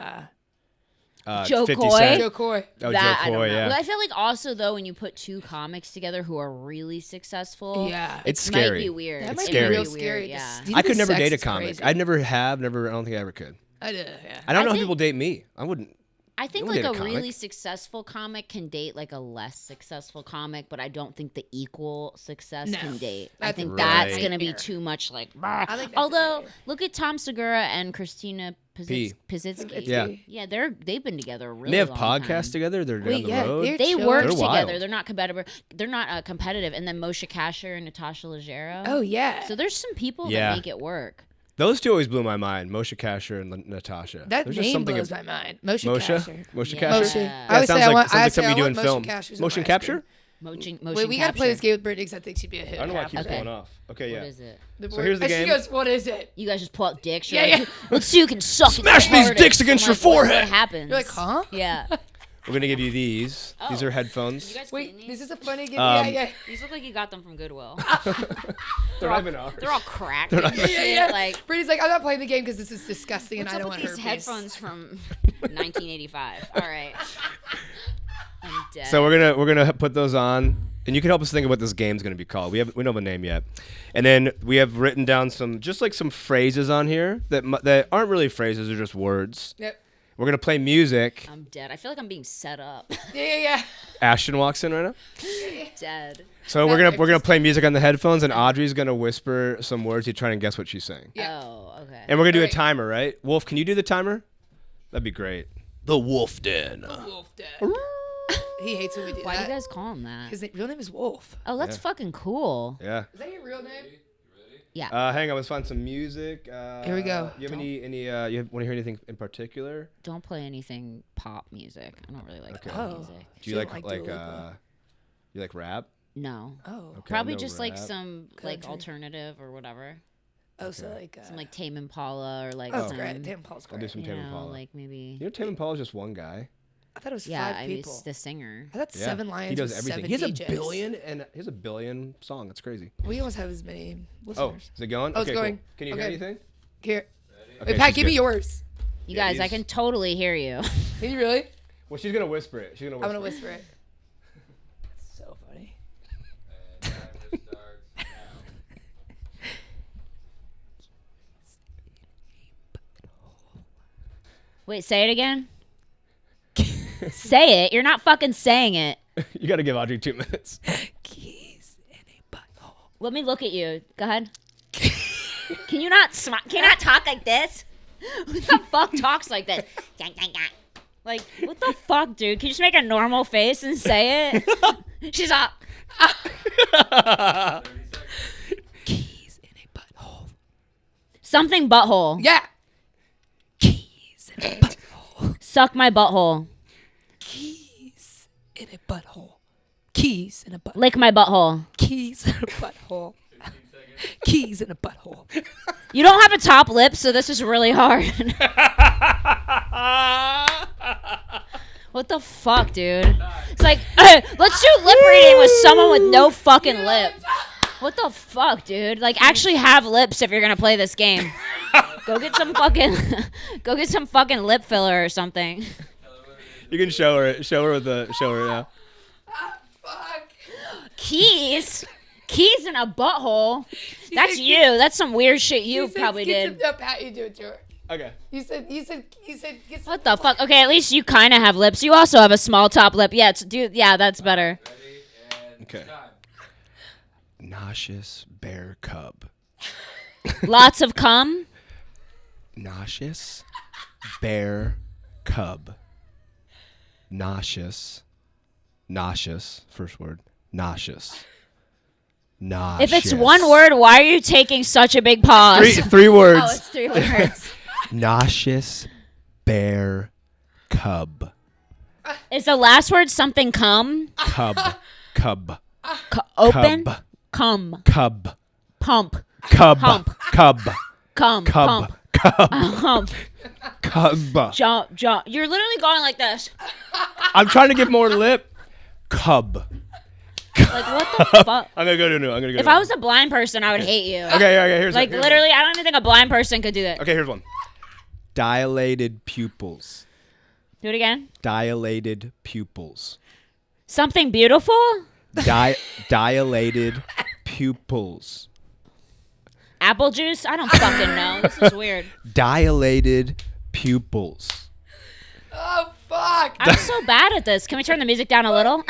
Joe 50 Coy? Cent. Joe Coy. Oh, That, Joe I don't Coy, know. yeah. Well, I feel like also though when you put two comics together who are really successful, Yeah. It's it might scary. be weird. That It might scary. be real weird, scary. Yeah. I could never Sex date a is comic. crazy. I never have. I don't think I ever could. I did. Yeah. I don't know how think- people date me. I wouldn't. I think You like don't a date a really comic. successful comic can date like a less successful comic, but I don't think the equal success No. can date. I That's think a that's Right. gonna be nightmare. too much like. I think that's a Although nightmare. look at Tom Segura and Christina P. Pizitsky. Yeah. Yeah, they've been together a really they have long podcasts time. together. They're Wait, on the yeah, road. they're They chill. work They're together. wild. They're not competitive. They're not competitive. And then Moshe Kasher and Natasha Leggero. Oh yeah. So there's some people Yeah. that make it work. Those two always blew my mind. Moshe Kasher and Natasha. That There's just name something blows my mind. Moshe Moshe. Kasher. Moshe Yeah. Kasher. Moshe. Yeah. I always sounds say I like want. sounds I like say something I you do want in Moshe film. Kasher's on Motion my capture. screen. Motion Wait, we gotta play this capture. game with Brittany because I think she'd be a hit. I don't know why it keeps Okay. going off. Okay, yeah. What is it? So here's the game. She goes, "What is it?" You guys just pull out dicks. Yeah, You're yeah. like, let's see who can suck it Smash the these hardest." dicks against I'm your like, what forehead. happens? You're like, huh? Yeah. We're gonna give you these. These Oh. are headphones. You guys Wait, clean this these? is a funny game. Um, Yeah. These look like you got them from Goodwill. They're not even ours. They're all cracked. and Yeah, shit. yeah. Like, Brittany's like, I'm not playing the game because this is disgusting and what's I up don't with want these herpes. headphones from 1985? All right. I'm dead. So we're gonna put those on, and you can help us think of what this game's gonna be called. We don't have a name yet, and then we have written down some phrases on here that aren't really phrases; they're just words. Yep. We're gonna play music. I'm dead. I feel like I'm being set up. Yeah. Ashton walks in right now, Dead. so we're gonna play music on the headphones, and Audrey's gonna whisper some words. You try and guess what she's saying, Yeah. Oh, okay. and we're gonna do a Alright. timer, right? Wolf, can you do the timer? That'd be great. The Wolf Den. Wolf Dad. He hates when we do Why do that. you guys call him that? His real name is Wolf. Oh, that's fucking cool. Yeah. Is that your real name? Yeah. Hang on, let's find some music. Here we go. You have any? You want to hear anything in particular? Don't play anything pop music. I don't really like Okay. pop Oh. music. Do you She like don't like Dua Lipa. you like rap? No. Oh. Okay, Probably no just like rap. some like Country. alternative or whatever. Oh, so like. Some like Tame Impala or like Oh, some, great. Damn, Paul's I'll do great. some you Tame know, Impala. like maybe. You know, Tame Impala's just one guy. I thought it was Yeah, 5 I mean, people. it's the singer. I thought Yeah. 7 Lions. He does was everything. 7 He has DJs. a billion song. That's crazy. We almost have as many Oh, listeners. is it going? Oh, it's okay, cool. going. Can you hear Okay. anything? Here. Okay, Wait, Pat, she's give me good. yours. You Yeah, guys, I these- can totally hear you. Can you really? Well, she's gonna whisper it. She's gonna whisper. I'm gonna whisper it. That's so funny. Wait, say it again. Say it. You're not fucking saying it. You got to give Audrey 2 minutes. Keys in a butthole. Let me look at you. Go ahead. Can you not talk like this? Who the fuck talks like this? Like, what the fuck, dude? Can you just make a normal face and say it? She's up. Keys in a butthole. Something butthole. Yeah. Keys in a butthole. Suck my butthole. Keys in a butthole. Keys in a butthole. Lick my butthole. Keys in a butthole. Keys in a butthole. You don't have a top lip, so this is really hard. What the fuck, dude? It's like, let's do lip reading with someone with no fucking lip. What the fuck, dude? Like, actually have lips if you're gonna play this game. Go get some fucking lip filler or something. You can show her now. Fuck. Keys in a butthole. That's you. That's some weird shit you probably did. No, Pat, you do it to her. Okay. You said. Get What the fuck? Okay, at least you kind of have lips. You also have a small top lip. Yeah, that's better. Okay. Nauseous bear cub. Lots of cum. Nauseous bear cub. Nauseous. First word. Nauseous. If it's one word, why are you taking such a big pause? Three words. Oh, it's 3 words. Nauseous bear cub. Is the last word something cum? Cub. Open? Cub. Cum. Cub. Pump. Cub. Hump. Cub. Cum. Cub. Pump. Cub. Hump. Cub. Jump. You're literally going like this. I'm trying to give more lip. Cub. Like, what the fuck? I'm gonna go to a new. If I was a blind person, I would hate you. Okay. Here's Like, literally, I don't even think a blind person could do that. Okay, here's one. Dilated pupils. Do it again. Dilated pupils. Something beautiful? Dilated pupils. Apple juice? I don't fucking know. This is weird. Dilated pupils. Oh fuck. I'm so bad at this. Can we turn the music down a little?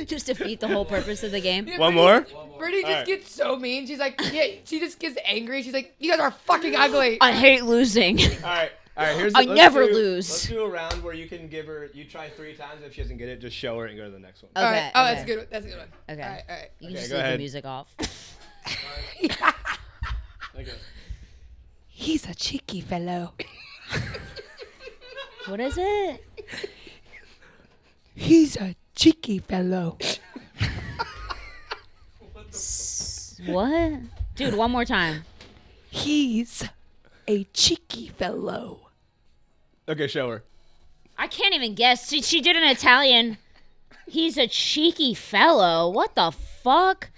Just defeat the whole purpose of the game. One more? Brittany just gets so mean. She's like, yeah, she just gets angry. She's like, you guys are fucking ugly. I hate losing. All right. Let's never lose. Let's do a round where you can give her. You try 3 times. If she doesn't get it, just show her and go to the next one. Okay. All right. Oh, okay. that's a good. That's a good one. Okay. All right. You can Okay, just go leave the ahead. music off. Okay. He's a cheeky fellow. What is it? He's a cheeky fellow. What? Dude, one more time. He's a cheeky fellow. Okay, show her. I can't even guess. She did an Italian. He's a cheeky fellow. What the fuck?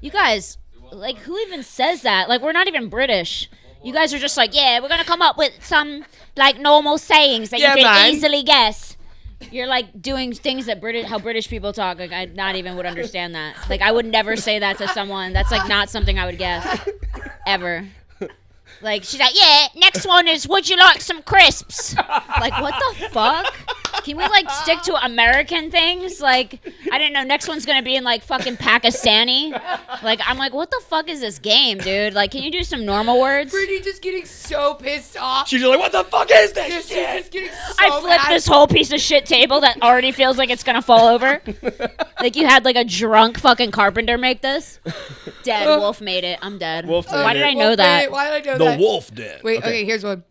You guys, like, who even says that? Like, we're not even British. You guys are just like, yeah, we're gonna come up with some, like, normal sayings that you can easily guess. You're, like, doing things that how British people talk. Like, I not even would understand that. Like, I would never say that to someone. That's, like, not something I would guess. Ever. Like, she's like, yeah, next one is, would you like some crisps? Like, what the fuck? Can we, like, stick to American things? Like, I didn't know next one's gonna be in, like, fucking Pakistani. Like, I'm like, what the fuck is this game, dude? Like, can you do some normal words? Brittany just getting so pissed off. She's like, what the fuck is this She's shit? just getting so I flipped mad. this whole piece of shit table that already feels like it's gonna fall over. Like you had like a drunk fucking carpenter make this. Dead. Wolf made it. I'm dead. Wolf made Why did it. I know that? Why did I know The that? wolf did. Wait, okay, here's one.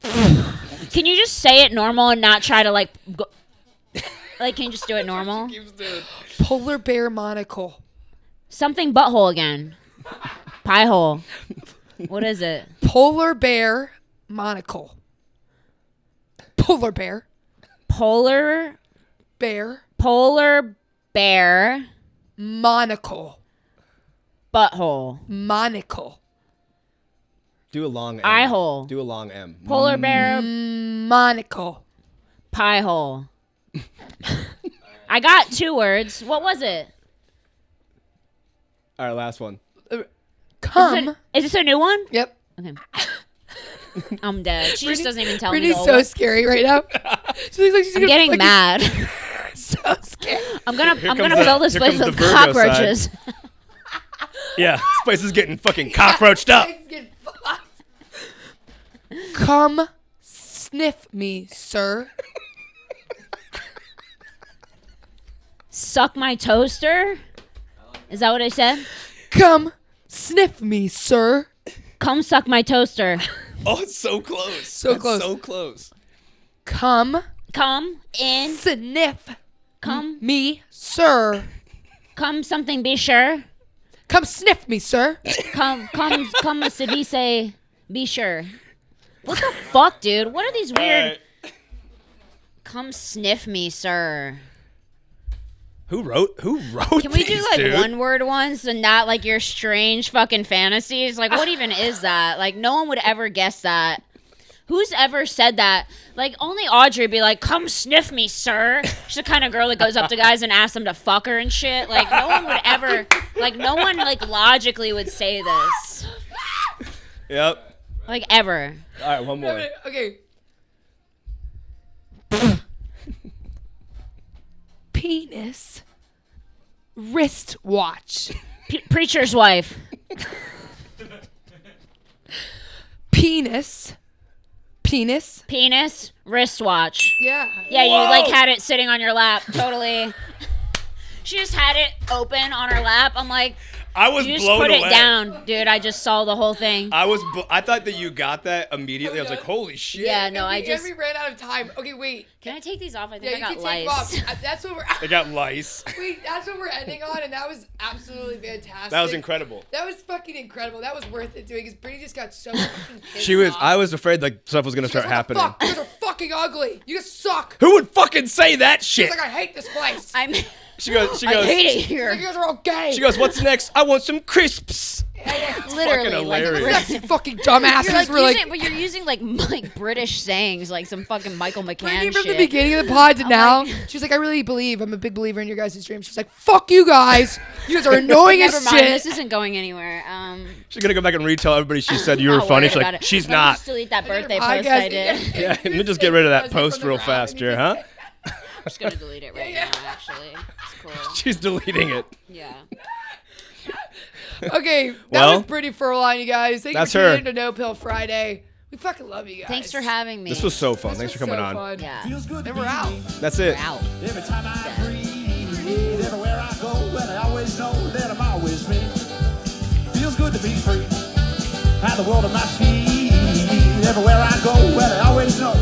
Can you just say it normal and not try to like go, like can you just do it normal? Polar bear monocle. Something butthole again. Pie hole. What is it? Polar bear monocle. Polar bear. Polar Bear. Monocle. Butthole. Monocle. Do a long M. Eye hole. Do a long M. Polar bear. Monocle. Pie hole. I got 2 words. What was it? All right, last one. Come. Is this a new one? Yep. Okay. I'm dead. She just doesn't even tell me. Brittany's the so whole- scary right now. She looks like she's I'm gonna getting fucking- mad. So scared. I'm gonna comes fill this here place comes with the Virgo side. cockroaches. Yeah, this place is getting fucking cockroached up. Come sniff me, sir. Suck my toaster. Is that what I said? Come sniff me, sir. Come suck my toaster. Oh, it's so close. So close. So close. Come In. sniff Come. me, sir. Come something be sure. Come sniff me, sir. Come a city say be sure. What the fuck, dude? What are these weird? Come sniff me, sir. Who wrote Can we do these, like dude? one word ones and not like your strange fucking fantasies? Like what even is that? Like no one would ever guess that. Who's ever said that? Like only Audrey would be like, "Come sniff me, sir." She's the kind of girl that goes up to guys and asks them to fuck her and shit. Like no one would ever, like no one like logically would say this. Yep. Like ever. All right, one more. Okay. Penis. Wristwatch. Preacher's wife. Penis. Penis. Wristwatch. Yeah. Yeah, you Whoa. like had it sitting on your lap. Totally. She just had it open on her lap. I'm like, I was you just blown put away. it down, dude. I just saw the whole thing. I thought that you got that immediately. I was like, holy shit. Yeah, no, And we ran out of time. Okay, wait. Can I take these off? I Yeah, think you I can got take lice. them off. That's what we're. They got lice. Wait, that's what we're ending on, and that was absolutely fantastic. That was incredible. That was fucking incredible. That was worth it doing because Brittany just got so fucking pissed She was. off. I was afraid like stuff was gonna She goes, start "What the happening. fuck? You guys are fucking ugly. You guys suck." Who would fucking say that She's shit? like, "I hate this place." I'm. She goes. I hate it She's here. like, "You guys are all gay." She goes. What's next? I want some crisps. Literally, fucking like, hilarious. That's fucking dumbasses. you're like We're like, using, but you're using like British sayings, like some fucking Michael McCann Brittany from shit. the beginning of the pod to I'm now. like- She's like, "I really believe I'm a big believer in your guys' dreams." She's like, "Fuck you guys. You guys are annoying Never as mind, shit." this isn't going anywhere. She's gonna go back and retell everybody she said you were Not funny. worried She's about like, it. she's Let me not. just delete that And then birthday her post podcast- I did. Yeah, let me just get rid of that Guys, like, post from the real ground, fast and you here, just huh? I'm just gonna delete it right now. Actually, it's cool. She's deleting it. Yeah. Okay, that Well, was Brittany Furlan, you guys. Thank you that's for her. tuning in to No Pill Friday. We fucking love you guys. Thanks for having me. This was so fun. This Thanks was for coming so on. fun. Yeah. Feels good to And be we're out. me. That's it. Out. Every time I breathe, everywhere I go, and I always know that I'm always me. Feels good to be free. Have the world at my feet. Everywhere I go, and I always know